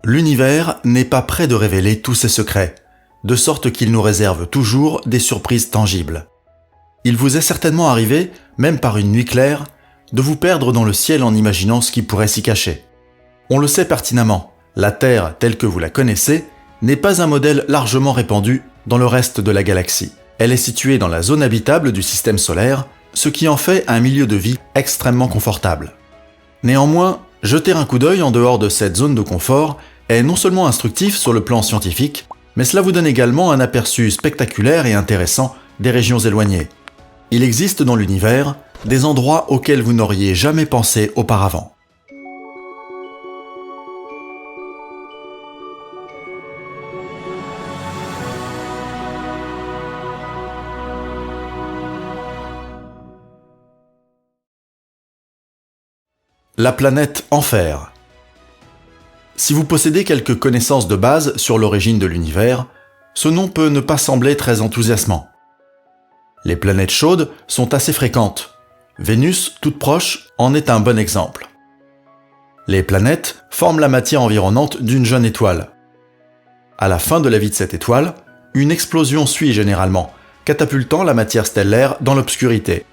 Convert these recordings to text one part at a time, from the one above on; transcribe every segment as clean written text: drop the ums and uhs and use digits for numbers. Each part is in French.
L'univers n'est pas près de révéler tous ses secrets, de sorte qu'il nous réserve toujours des surprises tangibles. Il vous est certainement arrivé, même par une nuit claire, de vous perdre dans le ciel en imaginant ce qui pourrait s'y cacher. On le sait pertinemment, la Terre telle que vous la connaissez n'est pas un modèle largement répandu dans le reste de la galaxie. Elle est située dans la zone habitable du système solaire, ce qui en fait un milieu de vie extrêmement confortable. Néanmoins, jeter un coup d'œil en dehors de cette zone de confort est non seulement instructif sur le plan scientifique, mais cela vous donne également un aperçu spectaculaire et intéressant des régions éloignées. Il existe dans l'univers des endroits auxquels vous n'auriez jamais pensé auparavant. La planète Enfer. Si vous possédez quelques connaissances de base sur l'origine de l'univers, ce nom peut ne pas sembler très enthousiasmant. Les planètes chaudes sont assez fréquentes. Vénus, toute proche, en est un bon exemple. Les planètes forment la matière environnante d'une jeune étoile. À la fin de la vie de cette étoile, une explosion suit généralement, catapultant la matière stellaire dans l'obscurité.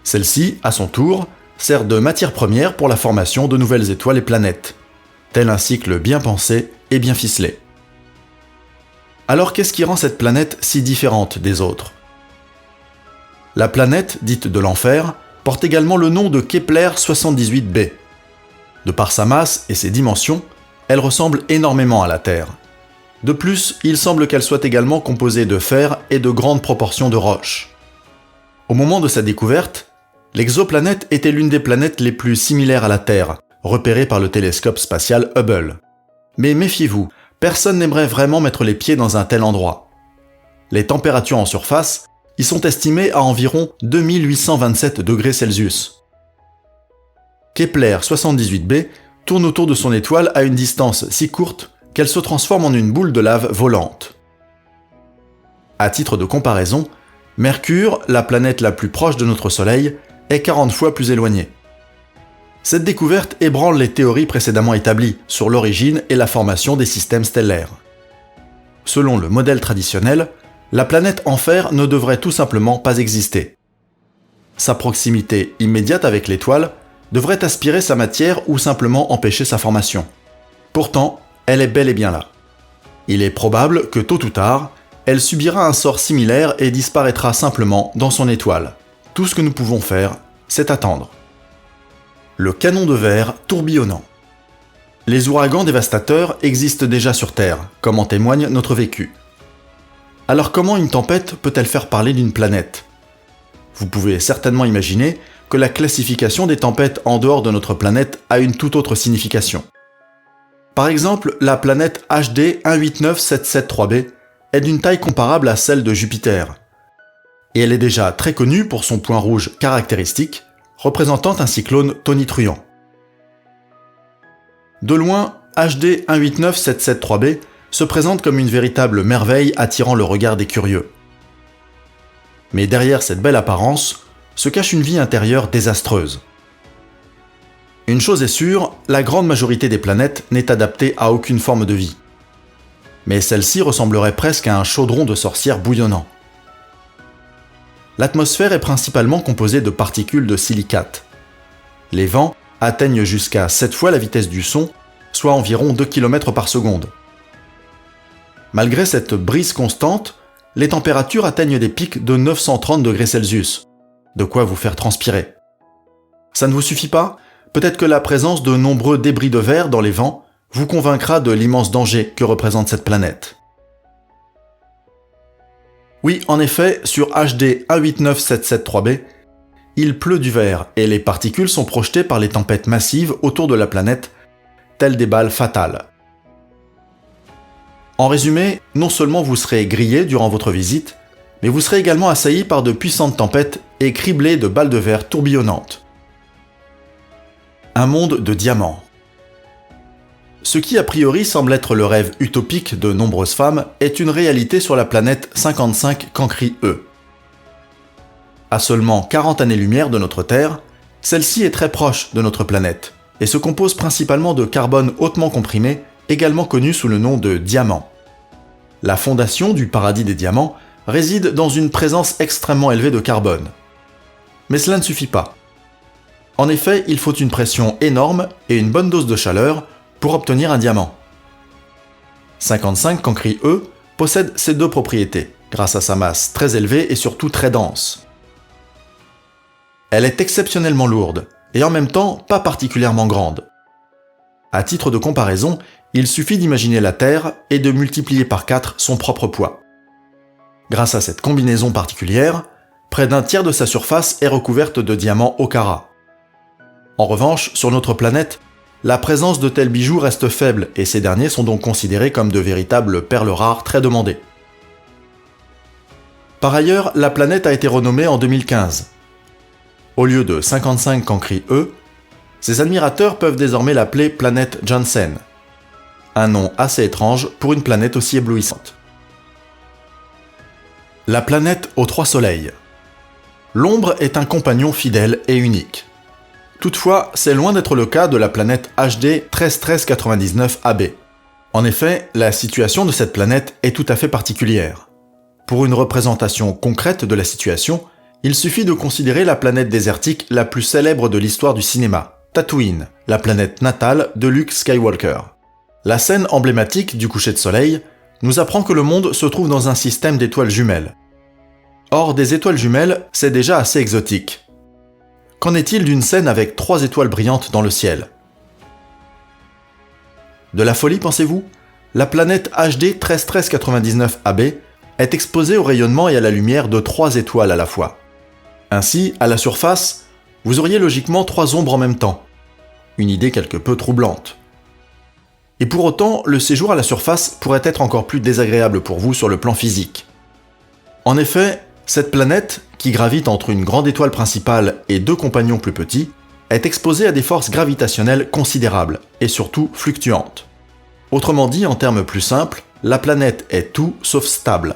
Celle-ci, à son tour, sert de matière première pour la formation de nouvelles étoiles et planètes, tel un cycle bien pensé et bien ficelé. Alors qu'est-ce qui rend cette planète si différente des autres ? La planète, dite de l'enfer, porte également le nom de Kepler 78b. De par sa masse et ses dimensions, elle ressemble énormément à la Terre. De plus, il semble qu'elle soit également composée de fer et de grandes proportions de roches. Au moment de sa découverte, l'exoplanète était l'une des planètes les plus similaires à la Terre, repérée par le télescope spatial Hubble. Mais méfiez-vous, personne n'aimerait vraiment mettre les pieds dans un tel endroit. Les températures en surface y sont estimées à environ 2827 degrés Celsius. Kepler 78b tourne autour de son étoile à une distance si courte qu'elle se transforme en une boule de lave volante. À titre de comparaison, Mercure, la planète la plus proche de notre Soleil, est 40 fois plus éloignée. Cette découverte ébranle les théories précédemment établies sur l'origine et la formation des systèmes stellaires. Selon le modèle traditionnel, la planète Enfer ne devrait tout simplement pas exister. Sa proximité immédiate avec l'étoile devrait aspirer sa matière ou simplement empêcher sa formation. Pourtant, elle est bel et bien là. Il est probable que tôt ou tard, elle subira un sort similaire et disparaîtra simplement dans son étoile. Tout ce que nous pouvons faire, c'est attendre. Le canon de verre tourbillonnant. Les ouragans dévastateurs existent déjà sur Terre, comme en témoigne notre vécu. Alors comment une tempête peut-elle faire parler d'une planète ? Vous pouvez certainement imaginer que la classification des tempêtes en dehors de notre planète a une toute autre signification. Par exemple, la planète HD 189773b est d'une taille comparable à celle de Jupiter. Et elle est déjà très connue pour son point rouge caractéristique, représentant un cyclone tonitruant. De loin, HD 189773b se présente comme une véritable merveille attirant le regard des curieux. Mais derrière cette belle apparence se cache une vie intérieure désastreuse. Une chose est sûre, la grande majorité des planètes n'est adaptée à aucune forme de vie. Mais celle-ci ressemblerait presque à un chaudron de sorcière bouillonnant. L'atmosphère est principalement composée de particules de silicate. Les vents atteignent jusqu'à 7 fois la vitesse du son, soit environ 2 km par seconde. Malgré cette brise constante, les températures atteignent des pics de 930 degrés Celsius, de quoi vous faire transpirer. Ça ne vous suffit pas ? Peut-être que la présence de nombreux débris de verre dans les vents vous convaincra de l'immense danger que représente cette planète. Oui, en effet, sur HD 189773b, il pleut du verre et les particules sont projetées par les tempêtes massives autour de la planète, telles des balles fatales. En résumé, non seulement vous serez grillé durant votre visite, mais vous serez également assailli par de puissantes tempêtes et criblé de balles de verre tourbillonnantes. Un monde de diamants. Ce qui a priori semble être le rêve utopique de nombreuses femmes est une réalité sur la planète 55 Cancri E. À seulement 40 années-lumière de notre Terre, celle-ci est très proche de notre planète, et se compose principalement de carbone hautement comprimé, également connu sous le nom de diamant. La fondation du paradis des diamants réside dans une présence extrêmement élevée de carbone. Mais cela ne suffit pas. En effet, il faut une pression énorme et une bonne dose de chaleur pour obtenir un diamant. 55 Cancri E possède ces deux propriétés, grâce à sa masse très élevée et surtout très dense. Elle est exceptionnellement lourde, et en même temps pas particulièrement grande. À titre de comparaison, il suffit d'imaginer la Terre et de multiplier par 4 son propre poids. Grâce à cette combinaison particulière, près d'un tiers de sa surface est recouverte de diamants au carat. En revanche, sur notre planète, la présence de tels bijoux reste faible et ces derniers sont donc considérés comme de véritables perles rares très demandées. Par ailleurs, la planète a été renommée en 2015. Au lieu de 55 Cancri E, ses admirateurs peuvent désormais l'appeler planète Janssen. Un nom assez étrange pour une planète aussi éblouissante. La planète aux 3 soleils. L'ombre est un compagnon fidèle et unique. Toutefois, c'est loin d'être le cas de la planète HD 131399 AB. En effet, la situation de cette planète est tout à fait particulière. Pour une représentation concrète de la situation, il suffit de considérer la planète désertique la plus célèbre de l'histoire du cinéma, Tatooine, la planète natale de Luke Skywalker. La scène emblématique du coucher de soleil nous apprend que le monde se trouve dans un système d'étoiles jumelles. Or, des étoiles jumelles, c'est déjà assez exotique. Qu'en est-il d'une scène avec 3 étoiles brillantes dans le ciel? De la folie, pensez-vous? La planète HD 131399 AB est exposée au rayonnement et à la lumière de 3 étoiles à la fois. Ainsi, à la surface, vous auriez logiquement 3 ombres en même temps. Une idée quelque peu troublante. Et pour autant, le séjour à la surface pourrait être encore plus désagréable pour vous sur le plan physique. En effet, cette planète, qui gravite entre une grande étoile principale et 2 compagnons plus petits, est exposée à des forces gravitationnelles considérables et surtout fluctuantes. Autrement dit, en termes plus simples, la planète est tout sauf stable.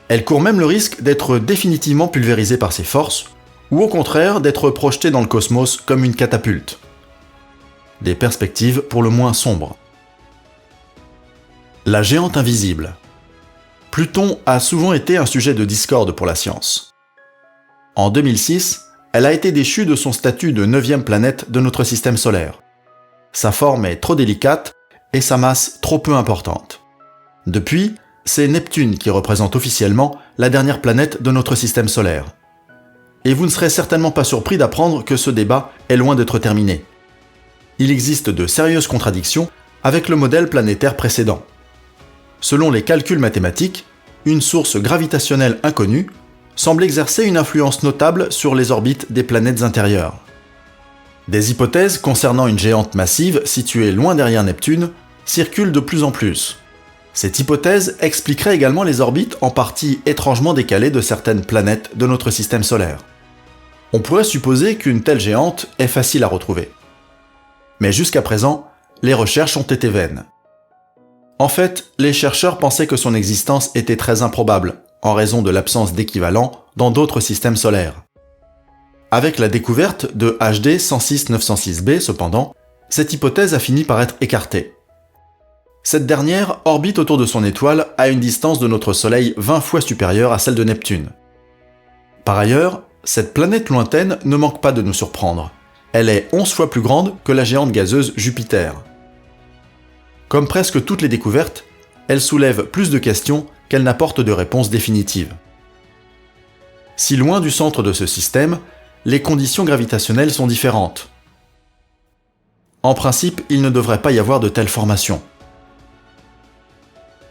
Elle court même le risque d'être définitivement pulvérisée par ces forces, ou au contraire d'être projetée dans le cosmos comme une catapulte. Des perspectives pour le moins sombres. La géante invisible. Pluton a souvent été un sujet de discorde pour la science. En 2006, elle a été déchue de son statut de 9e planète de notre système solaire. Sa forme est trop délicate et sa masse trop peu importante. Depuis, c'est Neptune qui représente officiellement la dernière planète de notre système solaire. Et vous ne serez certainement pas surpris d'apprendre que ce débat est loin d'être terminé. Il existe de sérieuses contradictions avec le modèle planétaire précédent. Selon les calculs mathématiques, une source gravitationnelle inconnue semble exercer une influence notable sur les orbites des planètes intérieures. Des hypothèses concernant une géante massive située loin derrière Neptune circulent de plus en plus. Cette hypothèse expliquerait également les orbites en partie étrangement décalées de certaines planètes de notre système solaire. On pourrait supposer qu'une telle géante est facile à retrouver. Mais jusqu'à présent, les recherches ont été vaines. En fait, les chercheurs pensaient que son existence était très improbable, en raison de l'absence d'équivalent dans d'autres systèmes solaires. Avec la découverte de HD 106906b, cependant, cette hypothèse a fini par être écartée. Cette dernière orbite autour de son étoile à une distance de notre Soleil 20 fois supérieure à celle de Neptune. Par ailleurs, cette planète lointaine ne manque pas de nous surprendre. Elle est 11 fois plus grande que la géante gazeuse Jupiter. Comme presque toutes les découvertes, elle soulève plus de questions qu'elle n'apporte de réponses définitives. Si loin du centre de ce système, les conditions gravitationnelles sont différentes. En principe, il ne devrait pas y avoir de telles formations.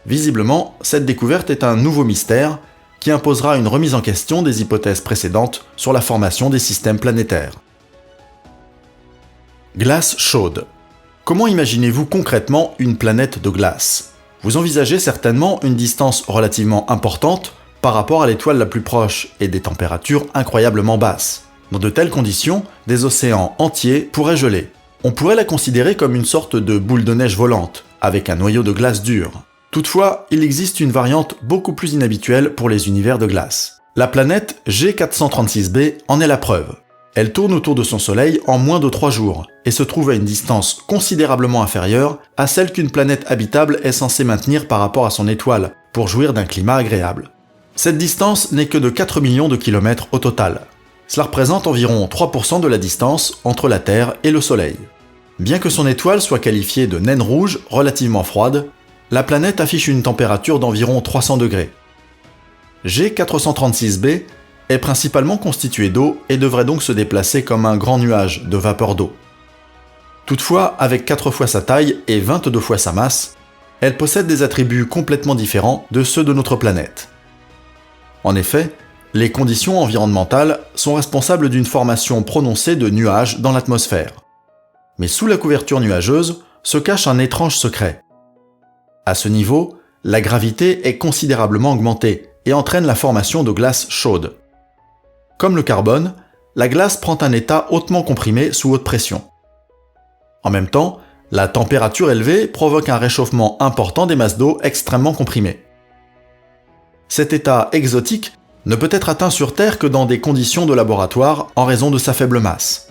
Visiblement, cette découverte est un nouveau mystère qui imposera une remise en question des hypothèses précédentes sur la formation des systèmes planétaires. Glace chaude. Comment imaginez-vous concrètement une planète de glace? Vous envisagez certainement une distance relativement importante par rapport à l'étoile la plus proche et des températures incroyablement basses. Dans de telles conditions, des océans entiers pourraient geler. On pourrait la considérer comme une sorte de boule de neige volante, avec un noyau de glace dure. Toutefois, il existe une variante beaucoup plus inhabituelle pour les univers de glace. La planète G436b en est la preuve. Elle tourne autour de son Soleil en moins de 3 jours et se trouve à une distance considérablement inférieure à celle qu'une planète habitable est censée maintenir par rapport à son étoile pour jouir d'un climat agréable. Cette distance n'est que de 4 millions de kilomètres au total. Cela représente environ 3% de la distance entre la Terre et le Soleil. Bien que son étoile soit qualifiée de naine rouge relativement froide, la planète affiche une température d'environ 300 degrés. G436b est principalement constituée d'eau et devrait donc se déplacer comme un grand nuage de vapeur d'eau. Toutefois, avec 4 fois sa taille et 22 fois sa masse, elle possède des attributs complètement différents de ceux de notre planète. En effet, les conditions environnementales sont responsables d'une formation prononcée de nuages dans l'atmosphère. Mais sous la couverture nuageuse se cache un étrange secret. À ce niveau, la gravité est considérablement augmentée et entraîne la formation de glace chaude. Comme le carbone, la glace prend un état hautement comprimé sous haute pression. En même temps, la température élevée provoque un réchauffement important des masses d'eau extrêmement comprimées. Cet état exotique ne peut être atteint sur Terre que dans des conditions de laboratoire en raison de sa faible masse.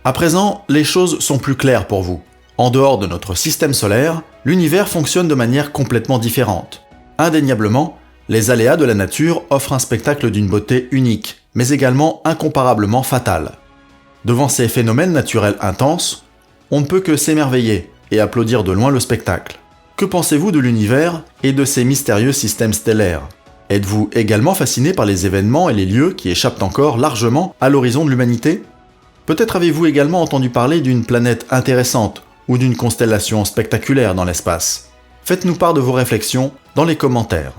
À présent, les choses sont plus claires pour vous. En dehors de notre système solaire, l'univers fonctionne de manière complètement différente. Indéniablement, les aléas de la nature offrent un spectacle d'une beauté unique, mais également incomparablement fatale. Devant ces phénomènes naturels intenses, on ne peut que s'émerveiller et applaudir de loin le spectacle. Que pensez-vous de l'univers et de ces mystérieux systèmes stellaires ? Êtes-vous également fasciné par les événements et les lieux qui échappent encore largement à l'horizon de l'humanité ? Peut-être avez-vous également entendu parler d'une planète intéressante ou d'une constellation spectaculaire dans l'espace. Faites-nous part de vos réflexions dans les commentaires.